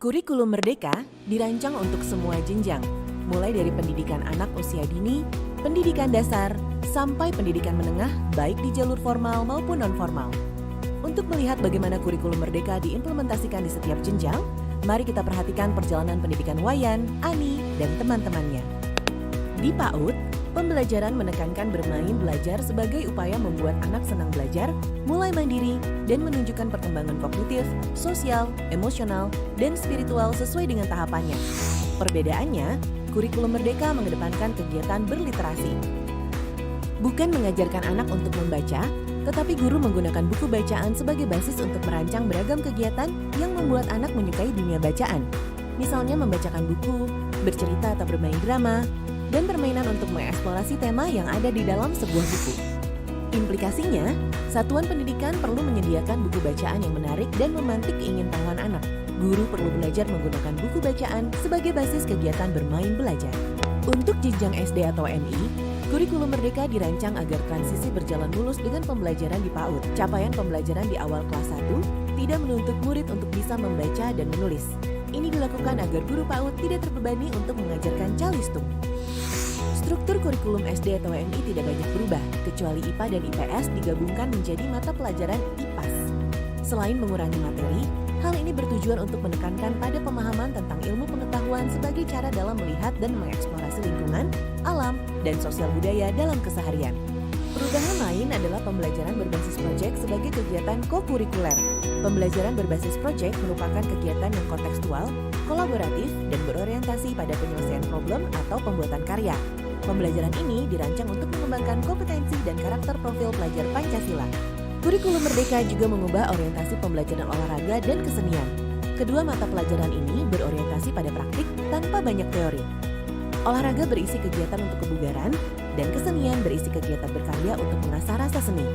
Kurikulum Merdeka dirancang untuk semua jenjang, mulai dari pendidikan anak usia dini, pendidikan dasar, sampai pendidikan menengah baik di jalur formal maupun non-formal. Untuk melihat bagaimana kurikulum Merdeka diimplementasikan di setiap jenjang, mari kita perhatikan perjalanan pendidikan Wayan, Ani, dan teman-temannya. Di PAUD, pembelajaran menekankan bermain belajar sebagai upaya membuat anak senang belajar, mulai mandiri, dan menunjukkan perkembangan kognitif, sosial, emosional, dan spiritual sesuai dengan tahapannya. Perbedaannya, kurikulum Merdeka mengedepankan kegiatan berliterasi. Bukan mengajarkan anak untuk membaca, tetapi guru menggunakan buku bacaan sebagai basis untuk merancang beragam kegiatan yang membuat anak menyukai dunia bacaan. Misalnya membacakan buku, bercerita atau bermain drama, dan permainan untuk mengeksplorasi tema yang ada di dalam sebuah buku. Implikasinya, satuan pendidikan perlu menyediakan buku bacaan yang menarik dan memantik keingintahuan anak. Guru perlu belajar menggunakan buku bacaan sebagai basis kegiatan bermain belajar. Untuk jenjang SD atau MI, kurikulum Merdeka dirancang agar transisi berjalan mulus dengan pembelajaran di PAUD. Capaian pembelajaran di awal kelas 1 tidak menuntut murid untuk bisa membaca dan menulis. Ini dilakukan agar guru PAUD tidak terbebani untuk mengajarkan calistung. Struktur kurikulum SD atau MI tidak banyak berubah, kecuali IPA dan IPS digabungkan menjadi mata pelajaran IPAS. Selain mengurangi materi, hal ini bertujuan untuk menekankan pada pemahaman tentang ilmu pengetahuan sebagai cara dalam melihat dan mengeksplorasi lingkungan, alam, dan sosial budaya dalam keseharian. Perubahan lain adalah pembelajaran berbasis proyek sebagai kegiatan kokurikuler. Pembelajaran berbasis proyek merupakan kegiatan yang kontekstual, kolaboratif, dan berorientasi pada penyelesaian problem atau pembuatan karya. Pembelajaran ini dirancang untuk mengembangkan kompetensi dan karakter profil pelajar Pancasila. Kurikulum Merdeka juga mengubah orientasi pembelajaran olahraga dan kesenian. Kedua mata pelajaran ini berorientasi pada praktik tanpa banyak teori. Olahraga berisi kegiatan untuk kebugaran, dan kesenian berisi kegiatan berkarya untuk mengasah rasa seni.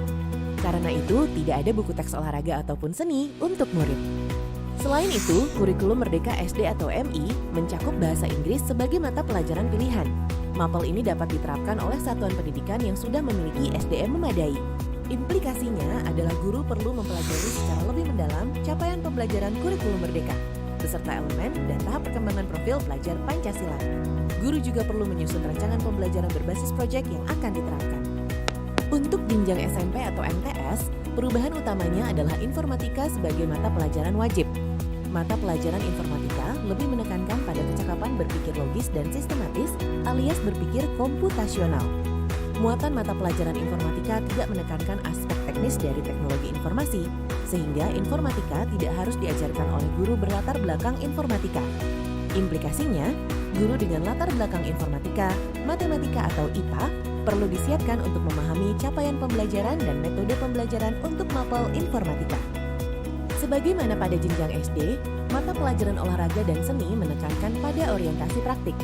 Karena itu, tidak ada buku teks olahraga ataupun seni untuk murid. Selain itu, kurikulum Merdeka SD atau MI mencakup bahasa Inggris sebagai mata pelajaran pilihan. Mapel ini dapat diterapkan oleh satuan pendidikan yang sudah memiliki SDM memadai. Implikasinya adalah guru perlu mempelajari secara lebih mendalam capaian pembelajaran kurikulum Merdeka, beserta elemen dan tahap perkembangan profil pelajar Pancasila. Guru juga perlu menyusun rancangan pembelajaran berbasis proyek yang akan diterapkan. Untuk jenjang SMP atau MTS, perubahan utamanya adalah informatika sebagai mata pelajaran wajib. Mata pelajaran informatika lebih menekankan pada kecakapan berpikir logis dan sistematis alias berpikir komputasional. Muatan mata pelajaran informatika tidak menekankan aspek teknis dari teknologi informasi, sehingga informatika tidak harus diajarkan oleh guru berlatar belakang informatika. Implikasinya, guru dengan latar belakang informatika, matematika atau IPA perlu disiapkan untuk memahami capaian pembelajaran dan metode pembelajaran untuk mapel informatika. Sebagaimana pada jenjang SD, mata pelajaran olahraga dan seni menekankan pada orientasi praktik.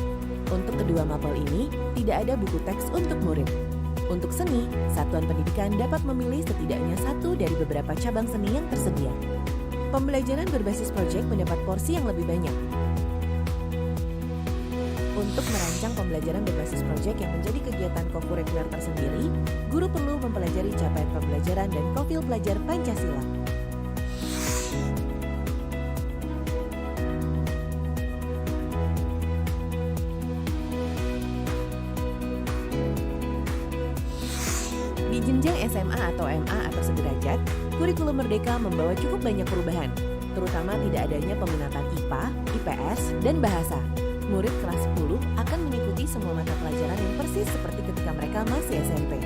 Untuk kedua mapel ini, tidak ada buku teks untuk murid. Untuk seni, satuan pendidikan dapat memilih setidaknya satu dari beberapa cabang seni yang tersedia. Pembelajaran berbasis proyek mendapat porsi yang lebih banyak. Untuk merancang pembelajaran berbasis proyek yang menjadi kegiatan kokurikuler tersendiri, guru perlu mempelajari capaian pembelajaran dan profil pelajar Pancasila. Di jenjang SMA atau MA atau sederajat, kurikulum Merdeka membawa cukup banyak perubahan, terutama tidak adanya peminatan IPA, IPS, dan bahasa. Murid kelas 10 akan mengikuti semua mata pelajaran yang persis seperti ketika mereka masih SMP.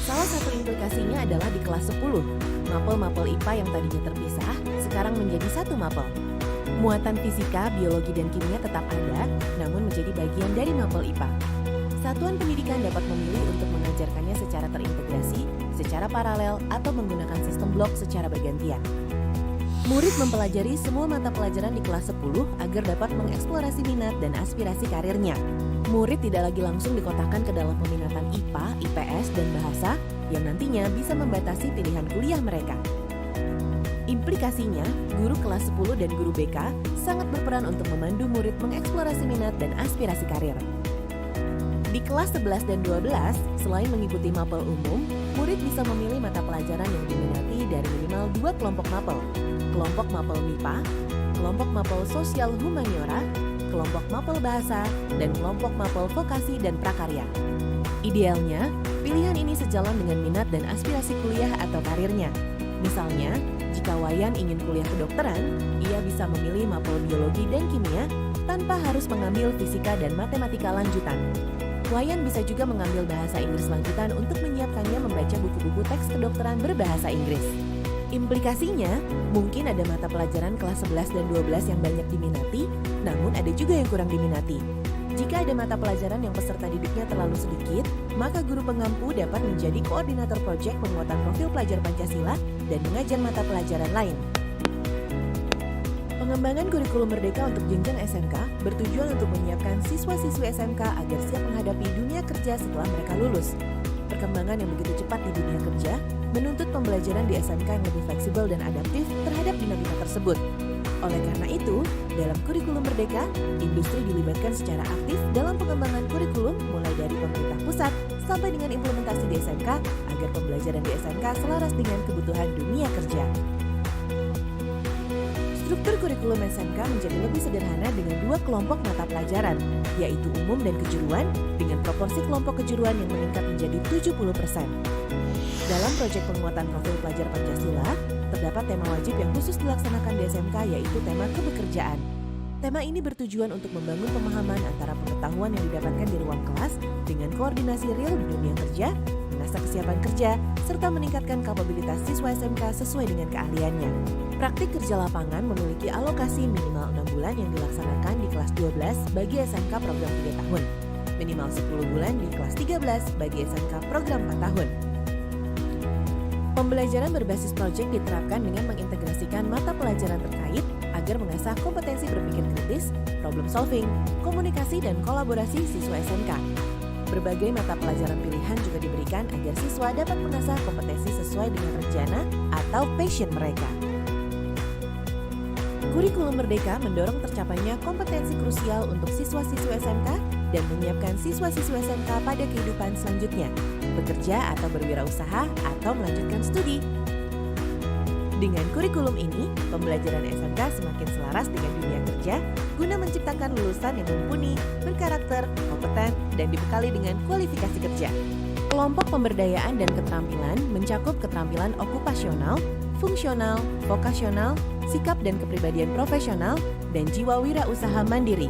Salah satu implikasinya adalah di kelas 10, mapel-mapel IPA yang tadinya terpisah, sekarang menjadi satu mapel. Muatan fisika, biologi, dan kimia tetap ada, namun menjadi bagian dari mapel IPA. Satuan pendidikan dapat memilih untuk mengajarkannya secara terintegrasi, secara paralel, atau menggunakan sistem blok secara bergantian. Murid mempelajari semua mata pelajaran di kelas 10 agar dapat mengeksplorasi minat dan aspirasi karirnya. Murid tidak lagi langsung dikotakkan ke dalam peminatan IPA, IPS, dan bahasa yang nantinya bisa membatasi pilihan kuliah mereka. Implikasinya, guru kelas 10 dan guru BK sangat berperan untuk memandu murid mengeksplorasi minat dan aspirasi karir. Di kelas 11 dan 12, selain mengikuti mapel umum, murid bisa memilih mata pelajaran yang diminati dari minimal 2 kelompok mapel. Kelompok mapel MIPA, kelompok mapel sosial humaniora, kelompok mapel bahasa, dan kelompok mapel vokasi dan prakarya. Idealnya, pilihan ini sejalan dengan minat dan aspirasi kuliah atau karirnya. Misalnya, jika Wayan ingin kuliah kedokteran, ia bisa memilih mapel biologi dan kimia tanpa harus mengambil fisika dan matematika lanjutan. Wayan bisa juga mengambil bahasa Inggris lanjutan untuk menyiapkannya membaca buku-buku teks kedokteran berbahasa Inggris. Implikasinya, mungkin ada mata pelajaran kelas 11 dan 12 yang banyak diminati, namun ada juga yang kurang diminati. Jika ada mata pelajaran yang peserta didiknya terlalu sedikit, maka guru pengampu dapat menjadi koordinator proyek penguatan profil pelajar Pancasila dan mengajar mata pelajaran lain. Pengembangan kurikulum merdeka untuk jenjang SMK bertujuan untuk menyiapkan siswa-siswi SMK agar siap menghadapi dunia kerja setelah mereka lulus. Perkembangan yang begitu cepat di dunia kerja menuntut pembelajaran di SMK yang lebih fleksibel dan adaptif terhadap dinamika tersebut. Oleh karena itu, dalam kurikulum merdeka, industri dilibatkan secara aktif dalam pengembangan kurikulum mulai dari pemerintah pusat sampai dengan implementasi di SMK agar pembelajaran di SMK selaras dengan kebutuhan dunia kerja. Struktur kurikulum SMK menjadi lebih sederhana dengan dua kelompok mata pelajaran, yaitu umum dan kejuruan, dengan proporsi kelompok kejuruan yang meningkat menjadi 70%. Dalam proyek penguatan profil pelajar Pancasila, terdapat tema wajib yang khusus dilaksanakan di SMK, yaitu tema kebekerjaan. Tema ini bertujuan untuk membangun pemahaman antara pengetahuan yang didapatkan di ruang kelas dengan koordinasi real di dunia kerja, mengasah kesiapan kerja, serta meningkatkan kapabilitas siswa SMK sesuai dengan keahliannya. Praktik kerja lapangan memiliki alokasi minimal 6 bulan yang dilaksanakan di kelas 12 bagi SMK program 3 tahun, minimal 10 bulan di kelas 13 bagi SMK program 4 tahun. Pembelajaran berbasis proyek diterapkan dengan mengintegrasikan mata pelajaran terkait agar mengasah kompetensi berpikir kritis, problem solving, komunikasi, dan kolaborasi siswa SMK. Berbagai mata pelajaran pilihan juga diberikan agar siswa dapat mengasah kompetensi sesuai dengan rencana atau passion mereka. Kurikulum Merdeka mendorong tercapainya kompetensi krusial untuk siswa-siswa SMK dan menyiapkan siswa-siswa SMK pada kehidupan selanjutnya, bekerja atau berwirausaha atau melanjutkan studi. Dengan kurikulum ini, pembelajaran SMK semakin selaras dengan dunia kerja guna menciptakan lulusan yang mumpuni, berkarakter, kompeten, dan dibekali dengan kualifikasi kerja. Kelompok pemberdayaan dan keterampilan mencakup keterampilan okupasional, fungsional, vokasional, sikap dan kepribadian profesional, dan jiwa wirausaha mandiri.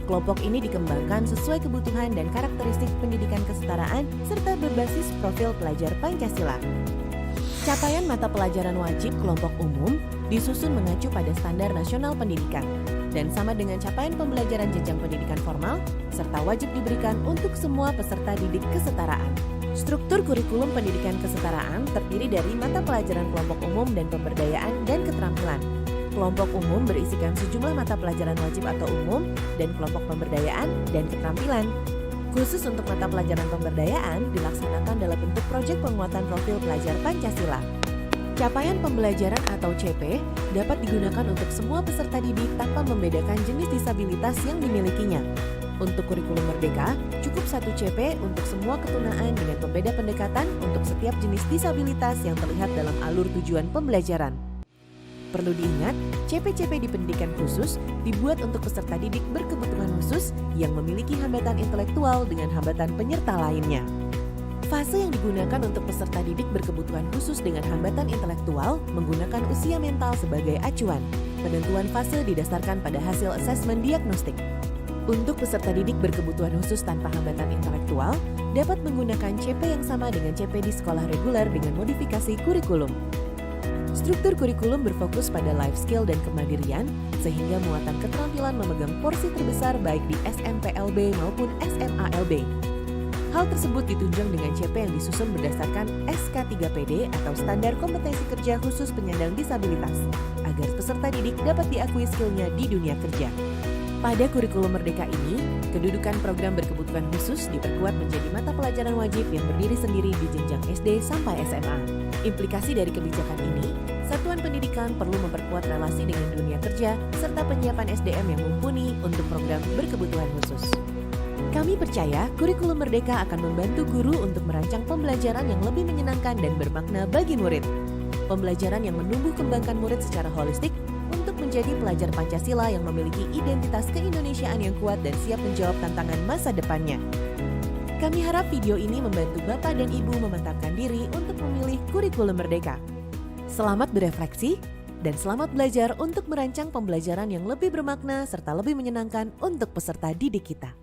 Kelompok ini dikembangkan sesuai kebutuhan dan karakteristik pendidikan kesetaraan serta berbasis profil pelajar Pancasila. Capaian mata pelajaran wajib kelompok umum disusun mengacu pada standar nasional pendidikan dan sama dengan capaian pembelajaran jenjang pendidikan formal serta wajib diberikan untuk semua peserta didik kesetaraan. Struktur kurikulum pendidikan kesetaraan terdiri dari mata pelajaran kelompok umum dan pemberdayaan dan keterampilan. Kelompok umum berisikan sejumlah mata pelajaran wajib atau umum dan kelompok pemberdayaan dan keterampilan. Khusus untuk mata pelajaran pemberdayaan dilaksanakan dalam bentuk proyek penguatan profil pelajar Pancasila. Capaian pembelajaran atau CP dapat digunakan untuk semua peserta didik tanpa membedakan jenis disabilitas yang dimilikinya. Untuk kurikulum Merdeka, cukup 1 CP untuk semua ketunaan dengan pembeda pendekatan untuk setiap jenis disabilitas yang terlihat dalam alur tujuan pembelajaran. Perlu diingat, CP-CP di pendidikan khusus dibuat untuk peserta didik berkebutuhan khusus yang memiliki hambatan intelektual dengan hambatan penyerta lainnya. Fase yang digunakan untuk peserta didik berkebutuhan khusus dengan hambatan intelektual menggunakan usia mental sebagai acuan. Penentuan fase didasarkan pada hasil asesmen diagnostik. Untuk peserta didik berkebutuhan khusus tanpa hambatan intelektual, dapat menggunakan CP yang sama dengan CP di sekolah reguler dengan modifikasi kurikulum. Struktur kurikulum berfokus pada life skill dan kemandirian, sehingga muatan keterampilan memegang porsi terbesar baik di SMPLB maupun SMALB. Hal tersebut ditunjang dengan CP yang disusun berdasarkan SK3PD atau Standar Kompetensi Kerja Khusus Penyandang Disabilitas, agar peserta didik dapat diakui skillnya di dunia kerja. Pada kurikulum Merdeka ini, kedudukan program berkebutuhan khusus diperkuat menjadi mata pelajaran wajib yang berdiri sendiri di jenjang SD sampai SMA. Implikasi dari kebijakan ini, satuan pendidikan perlu memperkuat relasi dengan dunia kerja serta penyiapan SDM yang mumpuni untuk program berkebutuhan khusus. Kami percaya kurikulum Merdeka akan membantu guru untuk merancang pembelajaran yang lebih menyenangkan dan bermakna bagi murid. Pembelajaran yang menumbuh kembangkan murid secara holistik untuk menjadi pelajar Pancasila yang memiliki identitas keindonesiaan yang kuat dan siap menjawab tantangan masa depannya. Kami harap video ini membantu Bapak dan Ibu memantapkan diri untuk memilih kurikulum merdeka. Selamat berefleksi dan selamat belajar untuk merancang pembelajaran yang lebih bermakna serta lebih menyenangkan untuk peserta didik kita.